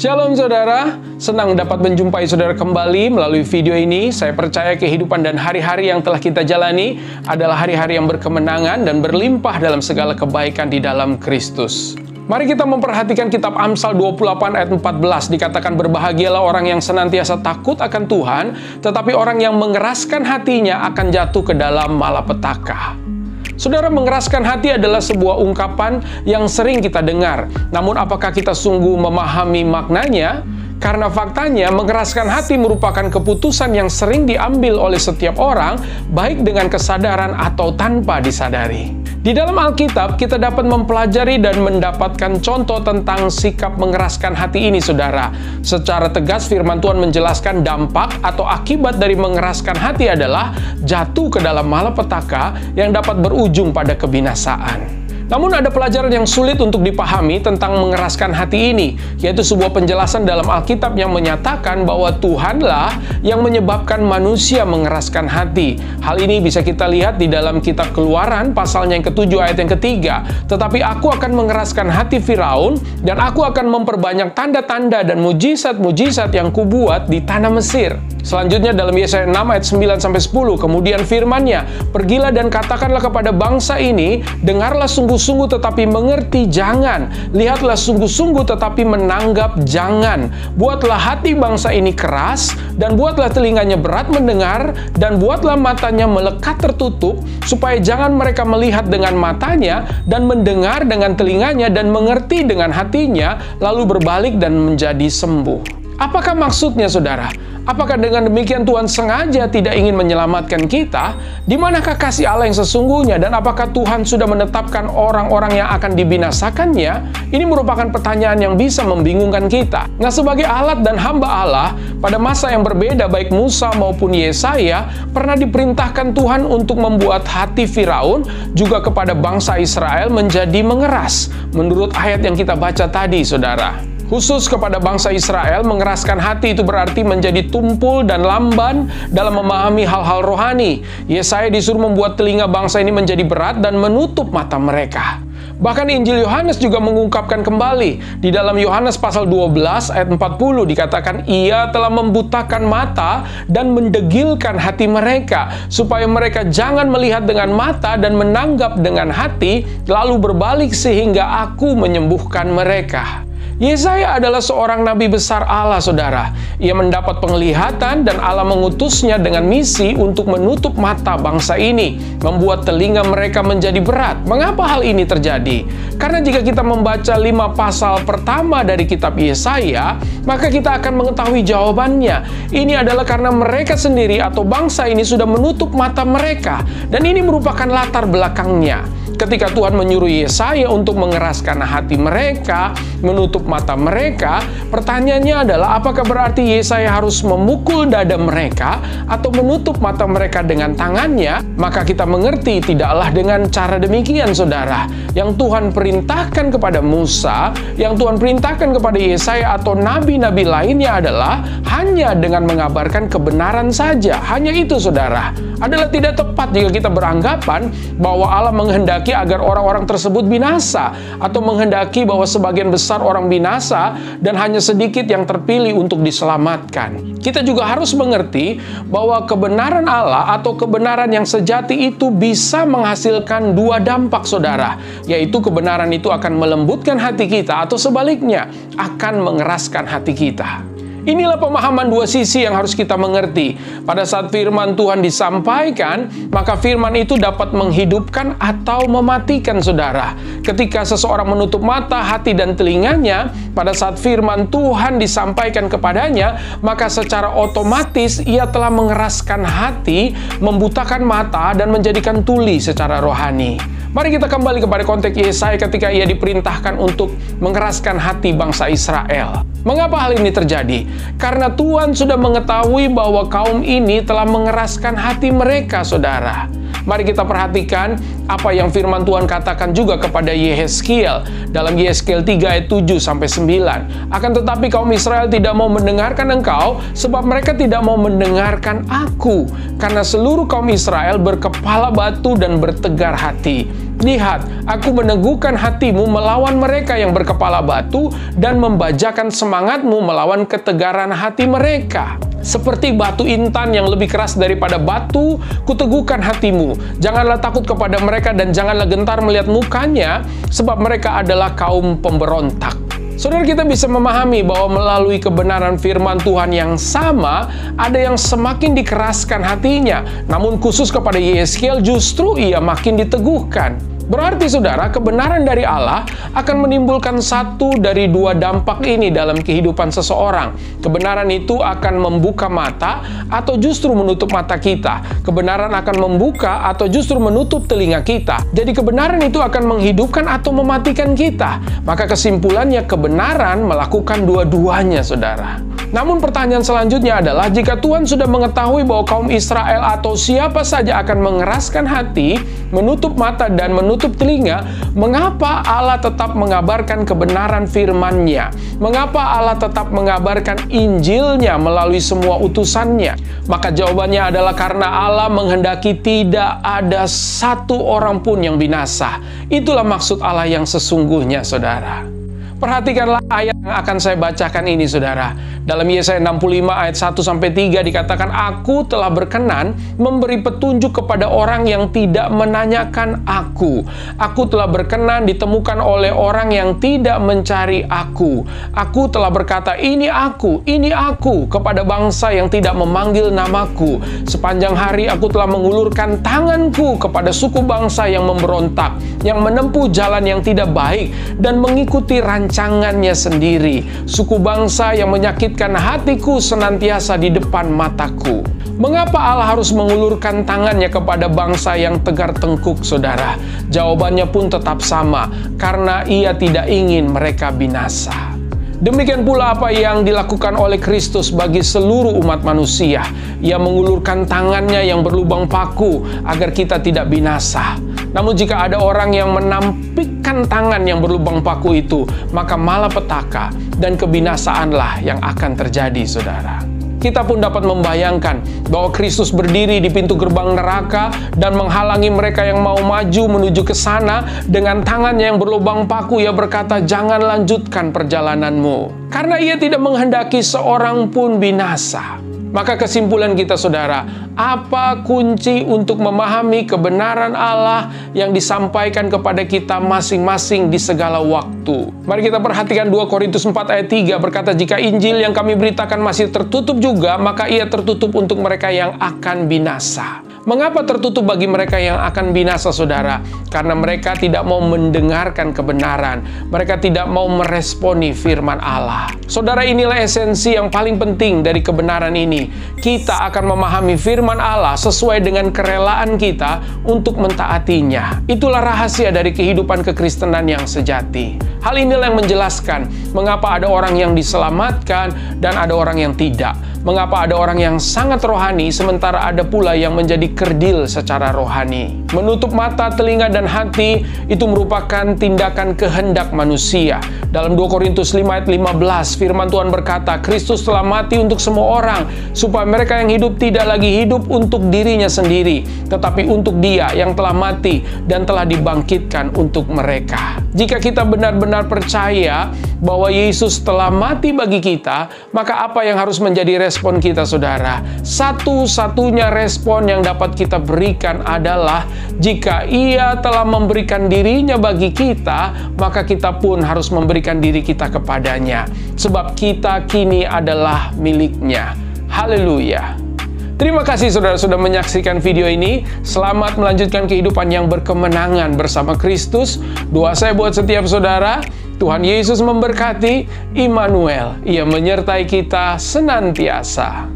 Shalom saudara, senang dapat menjumpai saudara kembali melalui video ini. Saya percaya kehidupan dan hari-hari yang telah kita jalani adalah hari-hari yang berkemenangan dan berlimpah dalam segala kebaikan di dalam Kristus. Mari kita memperhatikan kitab Amsal 28 ayat 14. Dikatakan, berbahagialah orang yang senantiasa takut akan Tuhan, tetapi orang yang mengeraskan hatinya akan jatuh ke dalam malapetaka. Saudara, mengeraskan hati adalah sebuah ungkapan yang sering kita dengar. Namun apakah kita sungguh memahami maknanya? Karena faktanya, mengeraskan hati merupakan keputusan yang sering diambil oleh setiap orang, baik dengan kesadaran atau tanpa disadari. Di dalam Alkitab, kita dapat mempelajari dan mendapatkan contoh tentang sikap mengeraskan hati ini, saudara. Secara tegas, firman Tuhan menjelaskan dampak atau akibat dari mengeraskan hati adalah jatuh ke dalam malapetaka yang dapat berujung pada kebinasaan. Namun ada pelajaran yang sulit untuk dipahami tentang mengeraskan hati ini, yaitu sebuah penjelasan dalam Alkitab yang menyatakan bahwa Tuhanlah yang menyebabkan manusia mengeraskan hati. Hal ini bisa kita lihat di dalam kitab Keluaran, pasalnya yang ke-7 ayat yang ke-3. Tetapi aku akan mengeraskan hati Firaun, dan aku akan memperbanyak tanda-tanda dan mujizat-mujizat yang kubuat di tanah Mesir. Selanjutnya dalam Yesaya 6 ayat 9-10, kemudian firman-Nya, pergilah dan katakanlah kepada bangsa ini, dengarlah sungguh-sungguh tetapi mengerti jangan, lihatlah sungguh-sungguh tetapi menanggap jangan. Buatlah hati bangsa ini keras, dan buatlah telinganya berat mendengar, dan buatlah matanya melekat tertutup, supaya jangan mereka melihat dengan matanya, dan mendengar dengan telinganya, dan mengerti dengan hatinya, lalu berbalik dan menjadi sembuh. Apakah maksudnya, saudara? Apakah dengan demikian Tuhan sengaja tidak ingin menyelamatkan kita? Di manakah kasih Allah yang sesungguhnya? Dan apakah Tuhan sudah menetapkan orang-orang yang akan dibinasakannya? Ini merupakan pertanyaan yang bisa membingungkan kita. Nah, sebagai alat dan hamba Allah, pada masa yang berbeda, baik Musa maupun Yesaya pernah diperintahkan Tuhan untuk membuat hati Firaun juga kepada bangsa Israel menjadi mengeras. Menurut ayat yang kita baca tadi, saudara. Khusus kepada bangsa Israel, mengeraskan hati itu berarti menjadi tumpul dan lamban dalam memahami hal-hal rohani. Yesaya disuruh membuat telinga bangsa ini menjadi berat dan menutup mata mereka. Bahkan Injil Yohanes juga mengungkapkan kembali. Di dalam Yohanes pasal 12 ayat 40 dikatakan, ia telah membutakan mata dan mendegilkan hati mereka, supaya mereka jangan melihat dengan mata dan menanggap dengan hati, lalu berbalik sehingga aku menyembuhkan mereka. Yesaya adalah seorang nabi besar Allah, saudara. Ia mendapat penglihatan dan Allah mengutusnya dengan misi untuk menutup mata bangsa ini, membuat telinga mereka menjadi berat. Mengapa hal ini terjadi? Karena jika kita membaca 5 pasal pertama dari kitab Yesaya, maka kita akan mengetahui jawabannya. Ini adalah karena mereka sendiri atau bangsa ini sudah menutup mata mereka. Dan ini merupakan latar belakangnya. Ketika Tuhan menyuruh Yesaya untuk mengeraskan hati mereka, menutup mata mereka, pertanyaannya adalah apakah berarti Yesaya harus memukul dada mereka atau menutup mata mereka dengan tangannya? Maka kita mengerti tidaklah dengan cara demikian, saudara. Yang Tuhan perintahkan kepada Musa, yang Tuhan perintahkan kepada Yesaya atau nabi-nabi lainnya adalah hanya dengan mengabarkan kebenaran saja. Hanya itu, saudara. Adalah tidak tepat jika kita beranggapan bahwa Allah menghendaki agar orang-orang tersebut binasa, atau menghendaki bahwa sebagian besar orang binasa dan hanya sedikit yang terpilih untuk diselamatkan. Kita juga harus mengerti bahwa kebenaran Allah atau kebenaran yang sejati itu bisa menghasilkan 2 dampak, saudara, yaitu kebenaran itu akan melembutkan hati kita atau sebaliknya akan mengeraskan hati kita. Inilah pemahaman 2 sisi yang harus kita mengerti. Pada saat firman Tuhan disampaikan, maka firman itu dapat menghidupkan atau mematikan, saudara. Ketika seseorang menutup mata, hati, dan telinganya, pada saat firman Tuhan disampaikan kepadanya, maka secara otomatis ia telah mengeraskan hati, membutakan mata, dan menjadikan tuli secara rohani. Mari kita kembali kepada konteks Yesaya ketika ia diperintahkan untuk mengeraskan hati bangsa Israel. Mengapa hal ini terjadi? Karena Tuhan sudah mengetahui bahwa kaum ini telah mengeraskan hati mereka, saudara. Mari kita perhatikan apa yang firman Tuhan katakan juga kepada Yehezkiel dalam Yehezkiel 3 ayat 7-9. Akan tetapi kaum Israel tidak mau mendengarkan engkau, sebab mereka tidak mau mendengarkan aku, karena seluruh kaum Israel berkepala batu dan bertegar hati. Lihat, aku meneguhkan hatimu melawan mereka yang berkepala batu dan membajakan semangatmu melawan ketegaran hati mereka. Seperti batu intan yang lebih keras daripada batu, kuteguhkan hatimu. Janganlah takut kepada mereka dan janganlah gentar melihat mukanya, sebab mereka adalah kaum pemberontak. Saudara, kita bisa memahami bahwa melalui kebenaran firman Tuhan yang sama, ada yang semakin dikeraskan hatinya. Namun khusus kepada Yehezkiel justru ia makin diteguhkan. Berarti saudara, kebenaran dari Allah akan menimbulkan satu dari dua dampak ini dalam kehidupan seseorang. Kebenaran itu akan membuka mata atau justru menutup mata kita. Kebenaran akan membuka atau justru menutup telinga kita. Jadi kebenaran itu akan menghidupkan atau mematikan kita. Maka kesimpulannya kebenaran melakukan dua-duanya, saudara. Namun pertanyaan selanjutnya adalah, jika Tuhan sudah mengetahui bahwa kaum Israel atau siapa saja akan mengeraskan hati, menutup mata dan menutup telinga, mengapa Allah tetap mengabarkan kebenaran firman-Nya? Mengapa Allah tetap mengabarkan Injil-Nya melalui semua utusannya? Maka jawabannya adalah karena Allah menghendaki tidak ada satu orang pun yang binasa. Itulah maksud Allah yang sesungguhnya, saudara. Perhatikanlah ayat yang akan saya bacakan ini, saudara. Dalam Yesaya 65 ayat 1-3 dikatakan, aku telah berkenan memberi petunjuk kepada orang yang tidak menanyakan aku. Aku telah berkenan ditemukan oleh orang yang tidak mencari aku. Aku telah berkata, ini aku kepada bangsa yang tidak memanggil namaku. Sepanjang hari aku telah mengulurkan tanganku kepada suku bangsa yang memberontak, yang menempuh jalan yang tidak baik dan mengikuti rancangannya sendiri. Suku bangsa yang menyakitkan hatiku senantiasa di depan mataku. Mengapa Allah harus mengulurkan tangannya kepada bangsa yang tegar tengkuk, saudara? Jawabannya pun tetap sama, karena Ia tidak ingin mereka binasa. Demikian pula apa yang dilakukan oleh Kristus bagi seluruh umat manusia. Ia mengulurkan tangannya yang berlubang paku agar kita tidak binasa. Namun jika ada orang yang menampikkan tangan yang berlubang paku itu, maka malapetaka dan kebinasaanlah yang akan terjadi, saudara. Kita pun dapat membayangkan bahwa Kristus berdiri di pintu gerbang neraka dan menghalangi mereka yang mau maju menuju ke sana. Dengan tangannya yang berlubang paku, Ia berkata, jangan lanjutkan perjalananmu. Karena Ia tidak menghendaki seorang pun binasa. Maka kesimpulan kita, saudara, apa kunci untuk memahami kebenaran Allah yang disampaikan kepada kita masing-masing di segala waktu? Mari kita perhatikan 2 Korintus 4 ayat 3 berkata, jika Injil yang kami beritakan masih tertutup juga, maka ia tertutup untuk mereka yang akan binasa. Mengapa tertutup bagi mereka yang akan binasa, saudara? Karena mereka tidak mau mendengarkan kebenaran. Mereka tidak mau meresponi firman Allah. Saudara, inilah esensi yang paling penting dari kebenaran ini. Kita akan memahami firman Allah sesuai dengan kerelaan kita untuk mentaatinya. Itulah rahasia dari kehidupan kekristenan yang sejati. Hal inilah yang menjelaskan mengapa ada orang yang diselamatkan dan ada orang yang tidak. Mengapa ada orang yang sangat rohani, sementara ada pula yang menjadi kerdil secara rohani. Menutup mata, telinga, dan hati itu merupakan tindakan kehendak manusia. Dalam 2 Korintus 5 ayat 15, firman Tuhan berkata, Kristus telah mati untuk semua orang, supaya mereka yang hidup tidak lagi hidup untuk dirinya sendiri, tetapi untuk Dia yang telah mati dan telah dibangkitkan untuk mereka. Jika kita benar-benar percaya bahwa Yesus telah mati bagi kita, maka apa yang harus menjadi respon kita, saudara? Satu-satunya respon yang dapat kita berikan adalah jika Ia telah memberikan dirinya bagi kita, maka kita pun harus memberikan diri kita kepadanya. Sebab kita kini adalah milik-Nya. Haleluya. Terima kasih saudara sudah menyaksikan video ini. Selamat melanjutkan kehidupan yang berkemenangan bersama Kristus. Doa saya buat setiap saudara, Tuhan Yesus memberkati. Immanuel, Ia menyertai kita senantiasa.